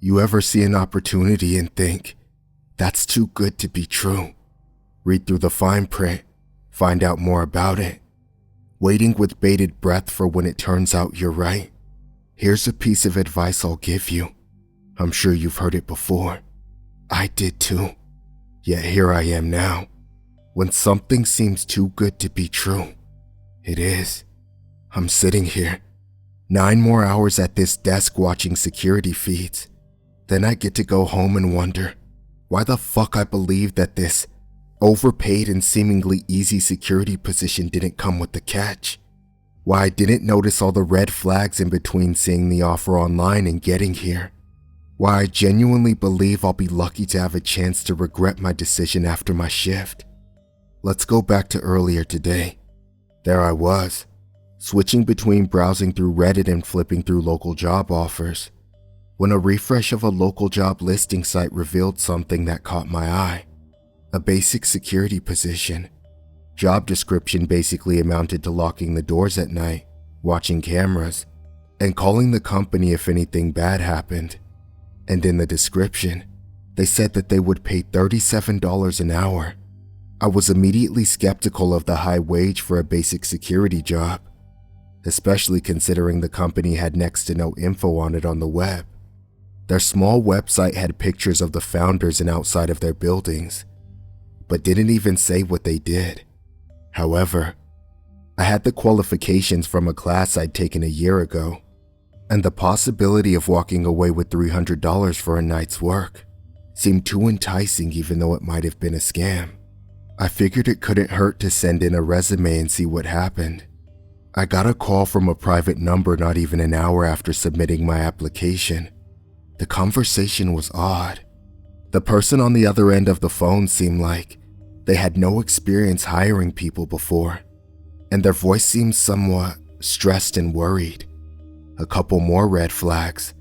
You ever see an opportunity and think, that's too good to be true? Read through the fine print, find out more about it, waiting with bated breath for when it turns out you're right. Here's a piece of advice I'll give you. I'm sure you've heard it before. I did too. Yet here I am now. When something seems too good to be true, it is. I'm sitting here, 9 more hours at this desk watching security feeds. Then I get to go home and wonder why the fuck I believed that this overpaid and seemingly easy security position didn't come with the catch. Why I didn't notice all the red flags in between seeing the offer online and getting here. Why I genuinely believe I'll be lucky to have a chance to regret my decision after my shift. Let's go back to earlier today. There I was, switching between browsing through Reddit and flipping through local job offers, when a refresh of a local job listing site revealed something that caught my eye. A basic security position. Job description basically amounted to locking the doors at night, watching cameras, and calling the company if anything bad happened. And in the description, they said that they would pay $37 an hour. I was immediately skeptical of the high wage for a basic security job, especially considering the company had next to no info on it on the web. Their small website had pictures of the founders and outside of their buildings, but didn't even say what they did. However, I had the qualifications from a class I'd taken a year ago, and the possibility of walking away with $300 for a night's work seemed too enticing even though it might have been a scam. I figured it couldn't hurt to send in a resume and see what happened. I got a call from a private number not even an hour after submitting my application. The conversation was odd. The person on the other end of the phone seemed like they had no experience hiring people before, and their voice seemed somewhat stressed and worried. A couple more red flags,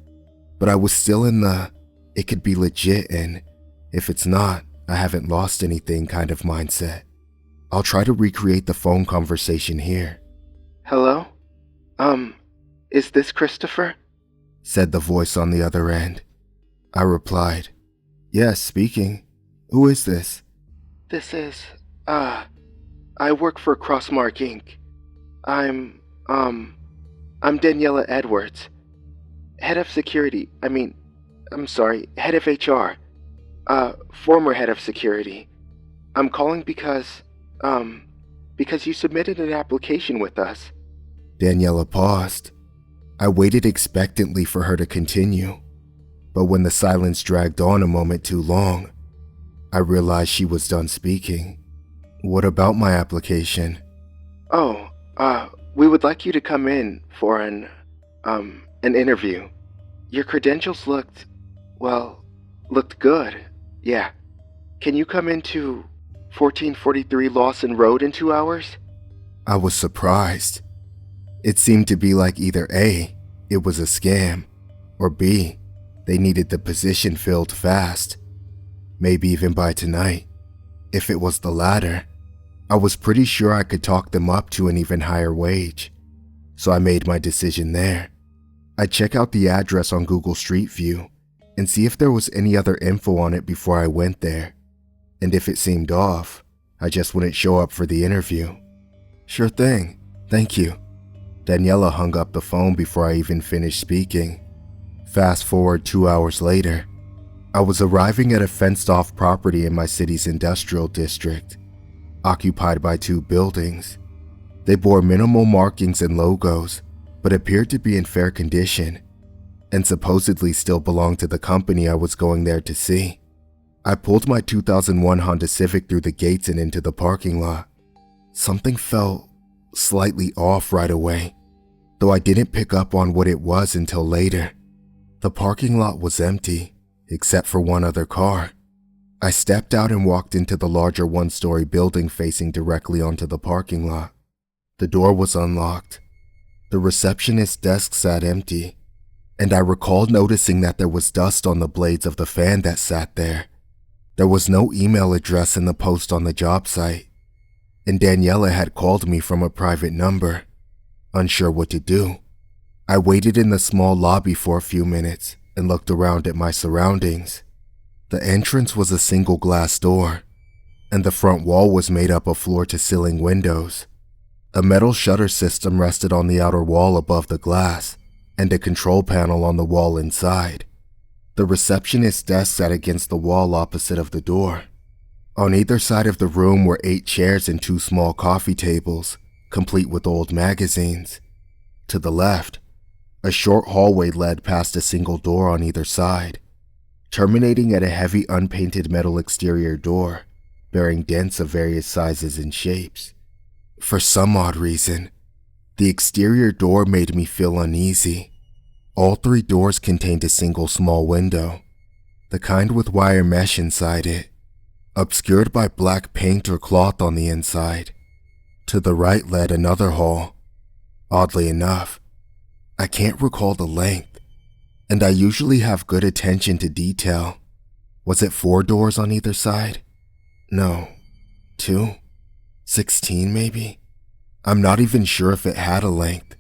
but I was still in the it could be legit and if it's not, I haven't lost anything kind of mindset. I'll try to recreate the phone conversation here. Hello? Is this Christopher? Said the voice on the other end. I replied, yes, speaking. Who is this? This is, I work for Crossmark Inc. I'm Daniela Edwards. Head of security, head of HR. Former head of security. I'm calling because you submitted an application with us. Daniela paused. I waited expectantly for her to continue, but when the silence dragged on a moment too long, I realized she was done speaking. What about my application? We would like you to come in for an interview. Your credentials looked good. Yeah. Can you come into 1443 Lawson Road in 2 hours? I was surprised. It seemed to be like either A, it was a scam, or B, they needed the position filled fast. Maybe even by tonight. If it was the latter, I was pretty sure I could talk them up to an even higher wage. So I made my decision there. I'd check out the address on Google Street View and see if there was any other info on it before I went there. And if it seemed off, I just wouldn't show up for the interview. Sure thing, thank you. Daniela hung up the phone before I even finished speaking. Fast forward 2 hours later, I was arriving at a fenced-off property in my city's industrial district, occupied by 2 buildings. They bore minimal markings and logos, but appeared to be in fair condition, and supposedly still belonged to the company I was going there to see. I pulled my 2001 Honda Civic through the gates and into the parking lot. Something felt slightly off right away, though I didn't pick up on what it was until later. The parking lot was empty, except for one other car. I stepped out and walked into the larger 1-story building facing directly onto the parking lot. The door was unlocked. The receptionist's desk sat empty, and I recalled noticing that there was dust on the blades of the fan that sat there. There was no email address in the post on the job site, and Daniela had called me from a private number. Unsure what to do, I waited in the small lobby for a few minutes and looked around at my surroundings. The entrance was a single glass door, and the front wall was made up of floor-to-ceiling windows. A metal shutter system rested on the outer wall above the glass, and a control panel on the wall inside. The receptionist's desk sat against the wall opposite of the door. On either side of the room were 8 chairs and 2 small coffee tables, complete with old magazines. To the left, a short hallway led past a single door on either side, terminating at a heavy unpainted metal exterior door, bearing dents of various sizes and shapes. For some odd reason, the exterior door made me feel uneasy. All 3 doors contained a single small window, the kind with wire mesh inside it, obscured by black paint or cloth on the inside. To the right led another hall. Oddly enough, I can't recall the length, and I usually have good attention to detail. Was it 4 doors on either side? No, 2? 16 maybe? I'm not even sure if it had a length.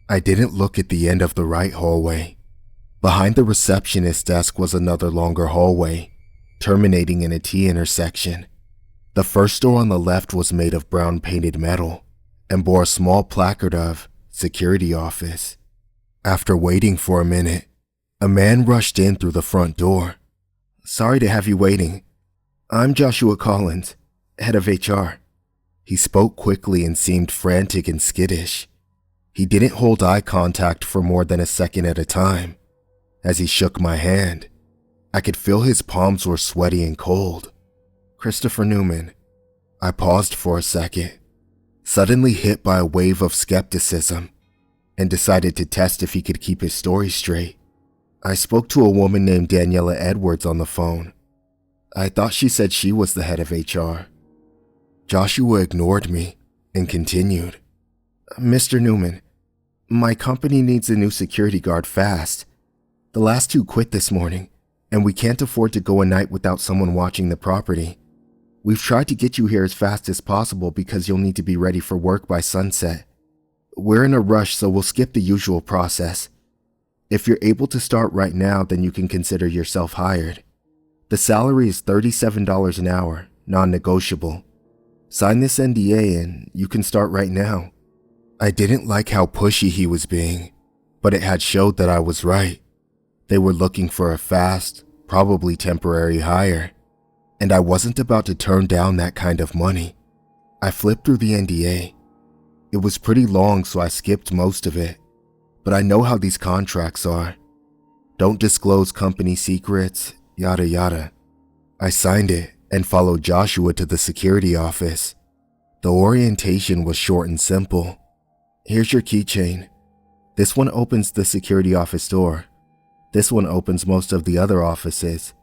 I didn't look at the end of the right hallway. Behind the receptionist's desk was another longer hallway, terminating in a T intersection. The first door on the left was made of brown painted metal and bore a small placard of Security Office. After waiting for a minute, a man rushed in through the front door. "Sorry to have you waiting. I'm Joshua Collins, head of HR." He spoke quickly and seemed frantic and skittish. He didn't hold eye contact for more than a second at a time. As he shook my hand, I could feel his palms were sweaty and cold. "Christopher Newman." I paused for a second, suddenly hit by a wave of skepticism, and decided to test if he could keep his story straight. "I spoke to a woman named Daniela Edwards on the phone. I thought she said she was the head of HR." Joshua ignored me and continued. "Mr. Newman, my company needs a new security guard fast. The last 2 quit this morning, and we can't afford to go a night without someone watching the property. We've tried to get you here as fast as possible because you'll need to be ready for work by sunset. We're in a rush, so we'll skip the usual process. If you're able to start right now, then you can consider yourself hired. The salary is $37 an hour, non-negotiable. Sign this NDA and you can start right now." I didn't like how pushy he was being, but it had showed that I was right. They were looking for a fast, probably temporary hire, and I wasn't about to turn down that kind of money. I flipped through the NDA. It was pretty long, so I skipped most of it, but I know how these contracts are. Don't disclose company secrets, yada yada. I signed it and followed Joshua to the security office. The orientation was short and simple. "Here's your keychain. This one opens the security office door. This one opens most of the other offices.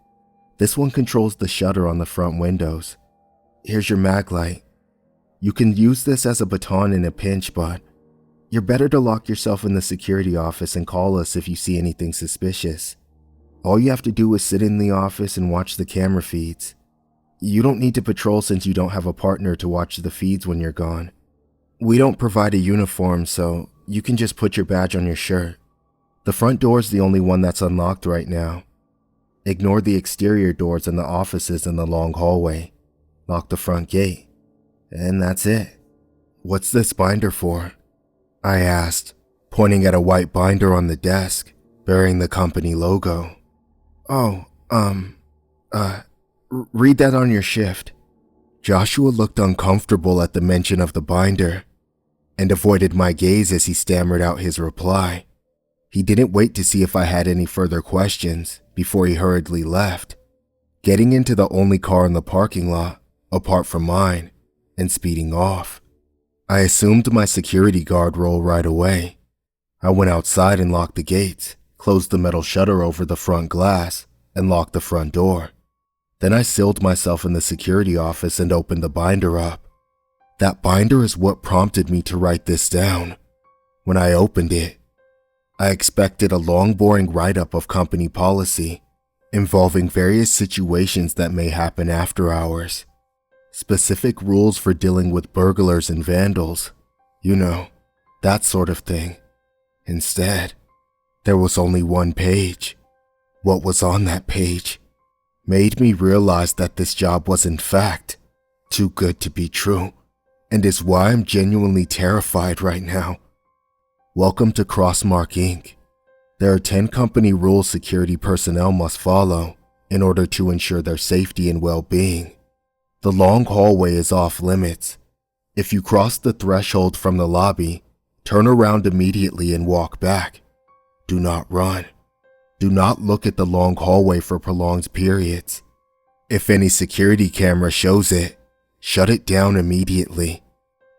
This one controls the shutter on the front windows. Here's your mag light. You can use this as a baton in a pinch, but you're better to lock yourself in the security office and call us if you see anything suspicious. All you have to do is sit in the office and watch the camera feeds. You don't need to patrol since you don't have a partner to watch the feeds when you're gone. We don't provide a uniform, so you can just put your badge on your shirt. The front door's the only one that's unlocked right now. Ignore the exterior doors and the offices in the long hallway. Lock the front gate. And that's it." "What's this binder for?" I asked, pointing at a white binder on the desk, bearing the company logo. "Oh, read that on your shift." Joshua looked uncomfortable at the mention of the binder and avoided my gaze as he stammered out his reply. He didn't wait to see if I had any further questions before he hurriedly left, getting into the only car in the parking lot, apart from mine, and speeding off. I assumed my security guard role right away. I went outside and locked the gates, closed the metal shutter over the front glass, and locked the front door. Then I sealed myself in the security office and opened the binder up. That binder is what prompted me to write this down. When I opened it, I expected a long, boring write-up of company policy involving various situations that may happen after hours. Specific rules for dealing with burglars and vandals, you know, that sort of thing. Instead, there was only one page, What was on that page made me realize that this job was in fact too good to be true, and is why I'm genuinely terrified right now. Welcome to Crossmark Inc. There are 10 company rules security personnel must follow in order to ensure their safety and well-being. The long hallway is off limits. If you cross the threshold from the lobby, turn around immediately and walk back. Do not run. Do not look at the long hallway for prolonged periods. If any security camera shows it, shut it down immediately.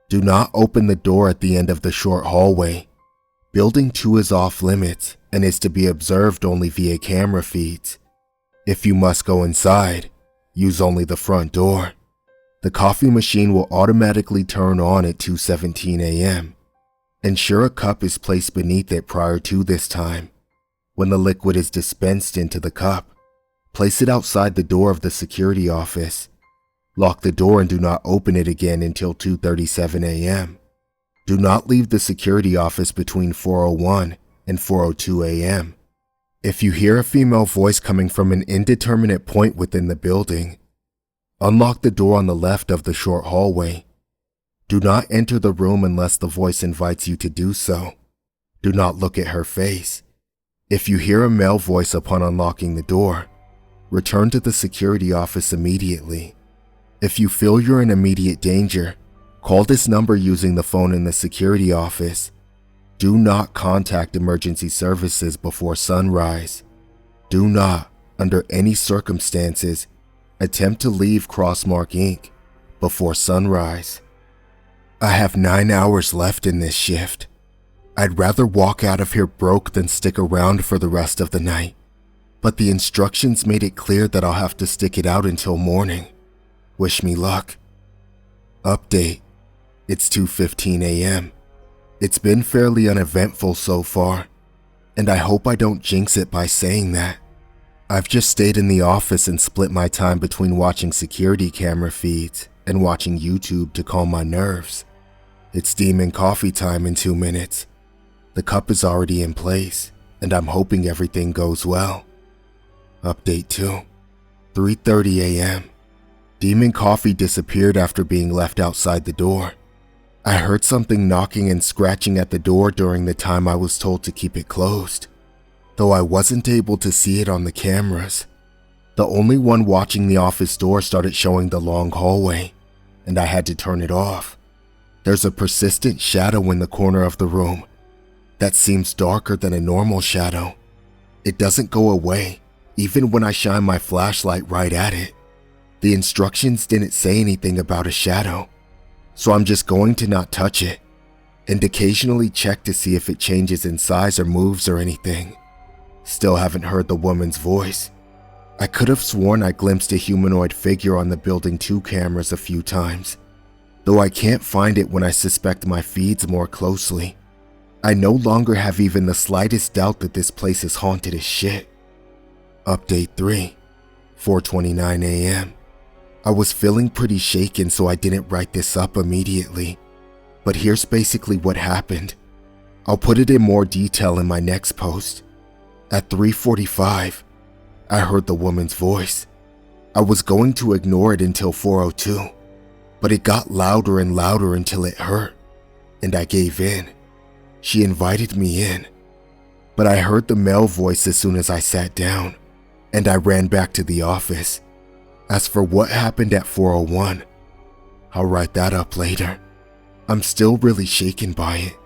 Do not open the door at the end of the short hallway. Building 2 is off limits and is to be observed only via camera feeds. If you must go inside, use only the front door. The coffee machine will automatically turn on at 2:17 a.m. Ensure a cup is placed beneath it prior to this time. When the liquid is dispensed into the cup, place it outside the door of the security office. Lock the door and do not open it again until 2:37 a.m. Do not leave the security office between 4:01 and 4:02 a.m. If you hear a female voice coming from an indeterminate point within the building, unlock the door on the left of the short hallway. Do not enter the room unless the voice invites you to do so. Do not look at her face. If you hear a male voice upon unlocking the door, return to the security office immediately. If you feel you're in immediate danger, call this number using the phone in the security office. Do not contact emergency services before sunrise. Do not, under any circumstances, attempt to leave Crossmark Inc. before sunrise. I have 9 hours left in this shift. I'd rather walk out of here broke than stick around for the rest of the night, but the instructions made it clear that I'll have to stick it out until morning. Wish me luck. Update. It's 2:15 a.m. It's been fairly uneventful so far, and I hope I don't jinx it by saying that. I've just stayed in the office and split my time between watching security camera feeds and watching YouTube to calm my nerves. It's Demon Coffee time in 2 minutes. The cup is already in place, and I'm hoping everything goes well. Update 2. 3:30 a.m. Demon Coffee disappeared after being left outside the door. I heard something knocking and scratching at the door during the time I was told to keep it closed, though I wasn't able to see it on the cameras. The only one watching the office door started showing the long hallway, and I had to turn it off. There's a persistent shadow in the corner of the room that seems darker than a normal shadow. It doesn't go away, even when I shine my flashlight right at it. The instructions didn't say anything about a shadow, so I'm just going to not touch it, and occasionally check to see if it changes in size or moves or anything. Still haven't heard the woman's voice. I could have sworn I glimpsed a humanoid figure on the Building 2 cameras a few times, though I can't find it when I suspect my feeds more closely. I no longer have even the slightest doubt that this place is haunted as shit. Update 3. 4:29 a.m. I was feeling pretty shaken, so I didn't write this up immediately, but here's basically what happened. I'll put it in more detail in my next post. At 3:45, I heard the woman's voice. I was going to ignore it until 4:02, but it got louder and louder until it hurt, and I gave in. She invited me in, but I heard the male voice as soon as I sat down, and I ran back to the office. As for what happened at 4:01, I'll write that up later. I'm still really shaken by it.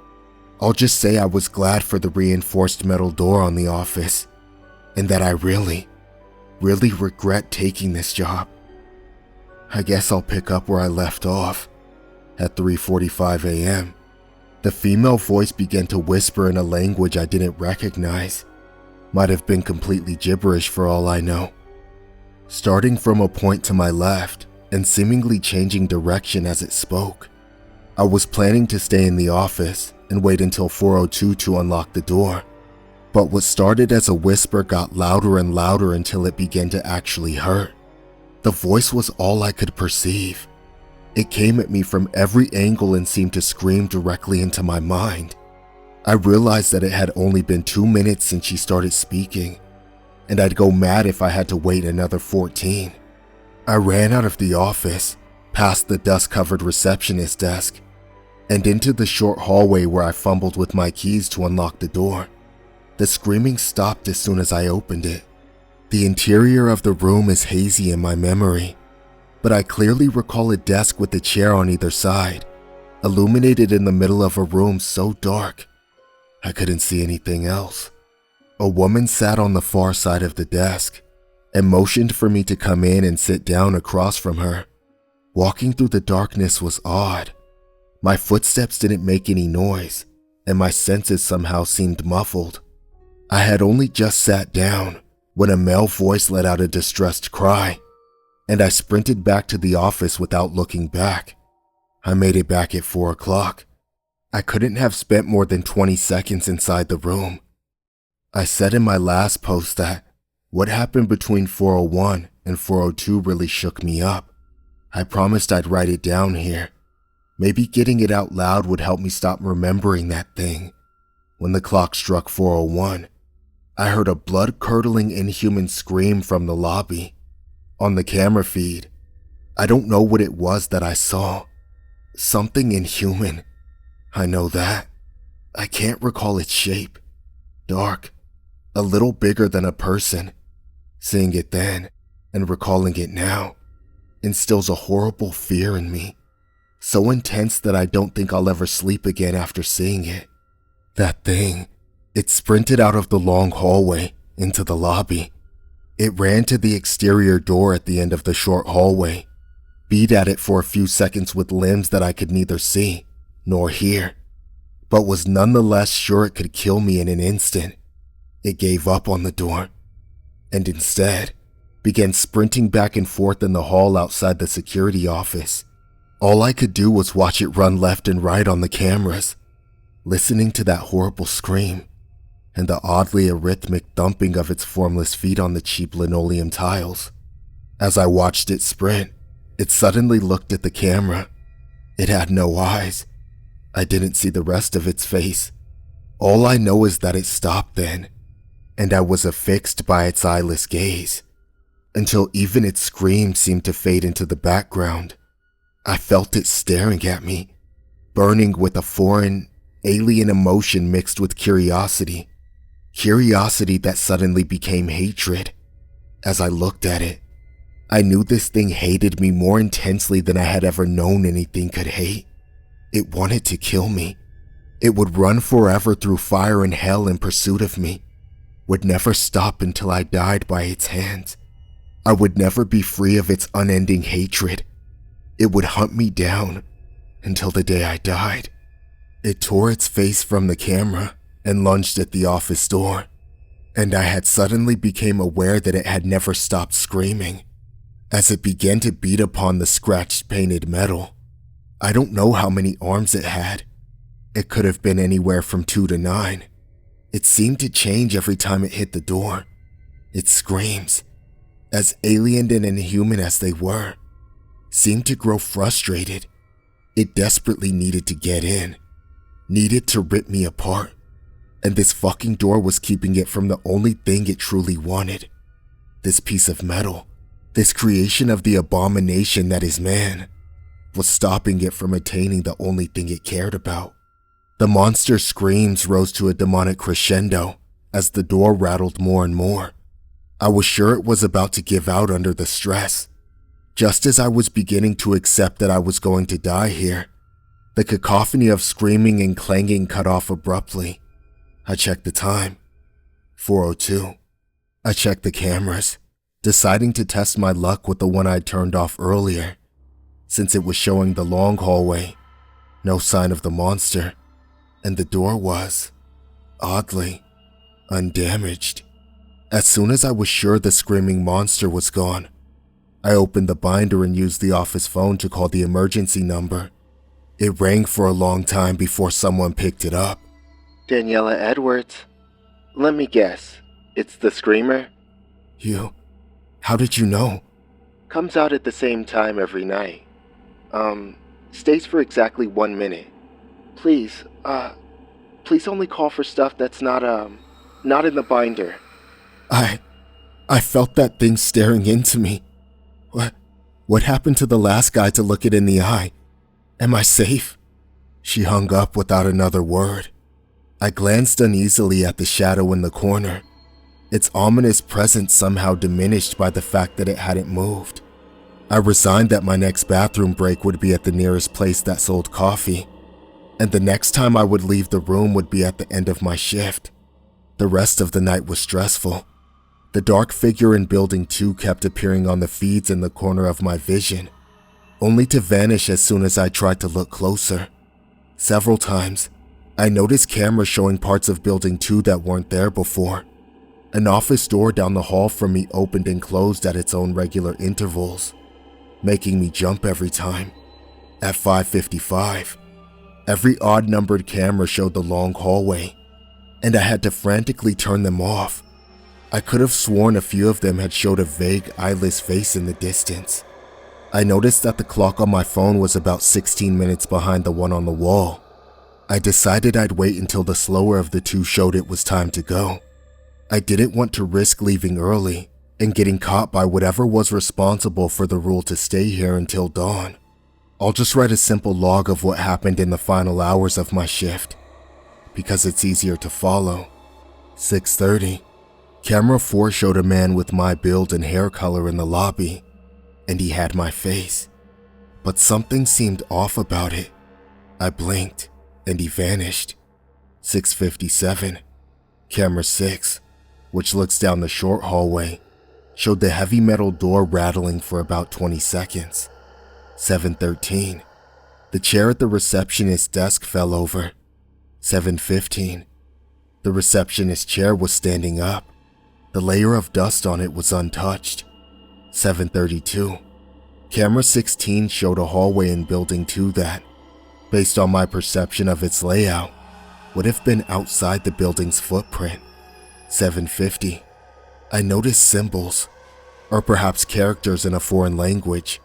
I'll just say I was glad for the reinforced metal door on the office, and that I really regret taking this job. I guess I'll pick up where I left off. At 3:45 a.m., the female voice began to whisper in a language I didn't recognize. Might have been completely gibberish for all I know. Starting from a point to my left and seemingly changing direction as it spoke. I was planning to stay in the office and wait until 4:02 to unlock the door, but what started as a whisper got louder and louder until it began to actually hurt. The voice was all I could perceive. It came at me from every angle and seemed to scream directly into my mind. I realized that it had only been 2 minutes since she started speaking, and I'd go mad if I had to wait another 14. I ran out of the office, past the dust-covered receptionist desk, and into the short hallway where I fumbled with my keys to unlock the door. The screaming stopped as soon as I opened it. The interior of the room is hazy in my memory, but I clearly recall a desk with a chair on either side, illuminated in the middle of a room so dark I couldn't see anything else. A woman sat on the far side of the desk and motioned for me to come in and sit down across from her. Walking through the darkness was odd. My footsteps didn't make any noise, and my senses somehow seemed muffled. I had only just sat down when a male voice let out a distressed cry, and I sprinted back to the office without looking back. I made it back at 4 o'clock. I couldn't have spent more than 20 seconds inside the room. I said in my last post that what happened between 4:01 and 4:02 really shook me up. I promised I'd write it down here. Maybe getting it out loud would help me stop remembering that thing. When the clock struck 4:01, I heard a blood-curdling inhuman scream from the lobby. On the camera feed, I don't know what it was that I saw. Something inhuman. I know that. I can't recall its shape. Dark. A little bigger than a person. Seeing it then, and recalling it now, instills a horrible fear in me. So intense that I don't think I'll ever sleep again after seeing it. That thing, it sprinted out of the long hallway into the lobby. It ran to the exterior door at the end of the short hallway, beat at it for a few seconds with limbs that I could neither see nor hear, but was nonetheless sure it could kill me in an instant. It gave up on the door, and instead began sprinting back and forth in the hall outside the security office. All I could do was watch it run left and right on the cameras, listening to that horrible scream and the oddly arrhythmic thumping of its formless feet on the cheap linoleum tiles. As I watched it sprint, it suddenly looked at the camera. It had no eyes. I didn't see the rest of its face. All I know is that it stopped then, and I was affixed by its eyeless gaze, until even its scream seemed to fade into the background. I felt it staring at me, burning with a foreign, alien emotion mixed with curiosity. Curiosity that suddenly became hatred. As I looked at it, I knew this thing hated me more intensely than I had ever known anything could hate. It wanted to kill me. It would run forever through fire and hell in pursuit of me, would never stop until I died by its hands. I would never be free of its unending hatred. It would hunt me down until the day I died. It tore its face from the camera and lunged at the office door, and I had suddenly became aware that it had never stopped screaming. As it began to beat upon the scratched painted metal, I don't know how many arms it had. It could have been anywhere from 2 to 9. It seemed to change every time it hit the door. Its screams, as alien and inhuman as they were, seemed to grow frustrated. It desperately needed to get in, needed to rip me apart, and this fucking door was keeping it from the only thing it truly wanted. This piece of metal, this creation of the abomination that is man, was stopping it from attaining the only thing it cared about. The monster's screams rose to a demonic crescendo as the door rattled more and more. I was sure it was about to give out under the stress. Just as I was beginning to accept that I was going to die here, the cacophony of screaming and clanging cut off abruptly. I checked the time. 4:02. I checked the cameras, deciding to test my luck with the one I'd turned off earlier, since it was showing the long hallway, no sign of the monster, and the door was, oddly, undamaged. As soon as I was sure the screaming monster was gone, I opened the binder and used the office phone to call the emergency number. It rang for a long time before someone picked it up. Daniela Edwards. Let me guess. It's the screamer? You? How did you know? Comes out at the same time every night. Stays for exactly 1 minute. Please only call for stuff that's not in the binder. I felt that thing staring into me. What happened to the last guy to look it in the eye? Am I safe? She hung up without another word. I glanced uneasily at the shadow in the corner. Its ominous presence somehow diminished by the fact that it hadn't moved. I resigned that my next bathroom break would be at the nearest place that sold coffee, and the next time I would leave the room would be at the end of my shift. The rest of the night was stressful. The dark figure in Building 2 kept appearing on the feeds in the corner of my vision, only to vanish as soon as I tried to look closer. Several times, I noticed cameras showing parts of Building 2 that weren't there before. An office door down the hall from me opened and closed at its own regular intervals, making me jump every time. At 5:55, every odd-numbered camera showed the long hallway, and I had to frantically turn them off. I could have sworn a few of them had showed a vague, eyeless face in the distance. I noticed that the clock on my phone was about 16 minutes behind the one on the wall. I decided I'd wait until the slower of the two showed it was time to go. I didn't want to risk leaving early and getting caught by whatever was responsible for the rule to stay here until dawn. I'll just write a simple log of what happened in the final hours of my shift, because it's easier to follow. 6:30. Camera 4 showed a man with my build and hair color in the lobby, and he had my face. But something seemed off about it. I blinked, and he vanished. 6:57. Camera 6, which looks down the short hallway, showed the heavy metal door rattling for about 20 seconds. 7:13. The chair at the receptionist's desk fell over. 7:15. The receptionist's chair was standing up. The layer of dust on it was untouched. 7:32. Camera 16 showed a hallway in Building 2 that, based on my perception of its layout, would have been outside the building's footprint. 7:50. I noticed symbols, or perhaps characters in a foreign language,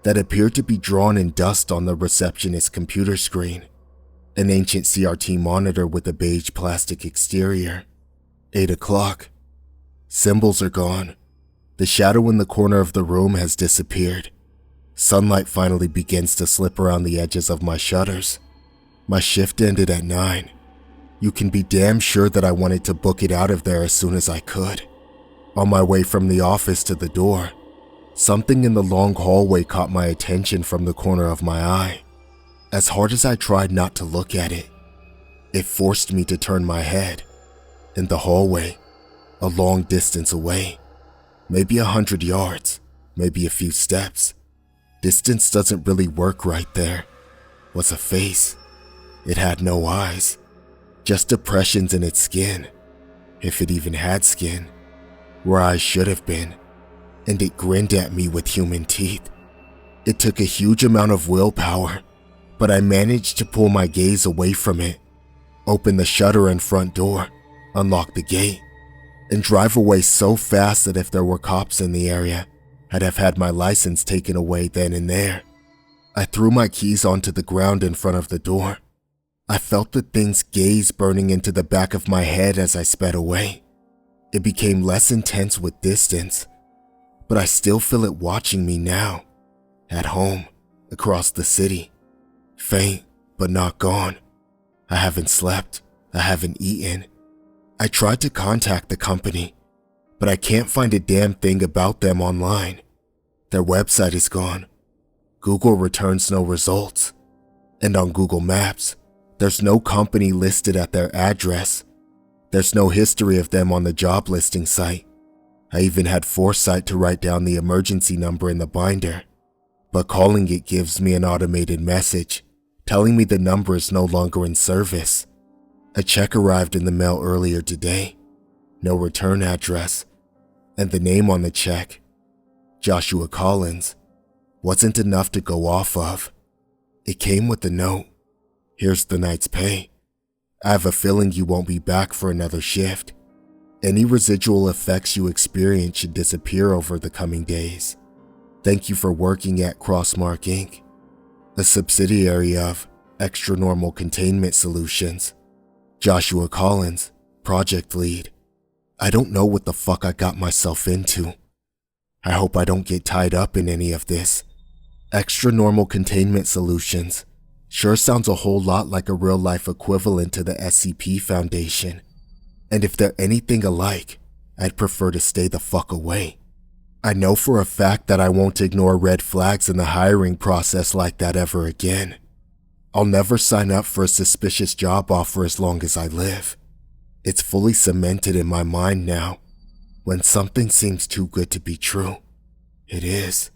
that appeared to be drawn in dust on the receptionist's computer screen, an ancient CRT monitor with a beige plastic exterior. 8 o'clock. Symbols are gone. The shadow in the corner of the room has disappeared. Sunlight finally begins to slip around the edges of my shutters. My shift ended at 9. You can be damn sure that I wanted to book it out of there as soon as I could. On my way from the office to the door, something in the long hallway caught my attention from the corner of my eye. As hard as I tried not to look at it, it forced me to turn my head. In the hallway, a long distance away, maybe 100 yards, maybe a few steps. Distance doesn't really work right there. Was a face. It had no eyes, just depressions in its skin, if it even had skin, where eyes should have been, and it grinned at me with human teeth. It took a huge amount of willpower, but I managed to pull my gaze away from it, open the shutter and front door, unlock the gate, and drive away so fast that if there were cops in the area, I'd have had my license taken away then and there. I threw my keys onto the ground in front of the door. I felt the thing's gaze burning into the back of my head as I sped away. It became less intense with distance, but I still feel it watching me now, at home, across the city. Faint, but not gone. I haven't slept. I haven't eaten. I tried to contact the company, but I can't find a damn thing about them online. Their website is gone. Google returns no results. And on Google Maps, there's no company listed at their address. There's no history of them on the job listing site. I even had foresight to write down the emergency number in the binder, but calling it gives me an automated message telling me the number is no longer in service. A check arrived in the mail earlier today. No return address, and the name on the check, Joshua Collins, wasn't enough to go off of. It came with the note. Here's the night's pay. I have a feeling you won't be back for another shift. Any residual effects you experience should disappear over the coming days. Thank you for working at Crossmark Inc., a subsidiary of Extra Normal Containment Solutions. Joshua Collins, Project Lead. I don't know what the fuck I got myself into. I hope I don't get tied up in any of this. Extra normal containment solutions sure sounds a whole lot like a real-life equivalent to the SCP Foundation. And if they're anything alike, I'd prefer to stay the fuck away. I know for a fact that I won't ignore red flags in the hiring process like that ever again. I'll never sign up for a suspicious job offer as long as I live. It's fully cemented in my mind now. When something seems too good to be true, it is.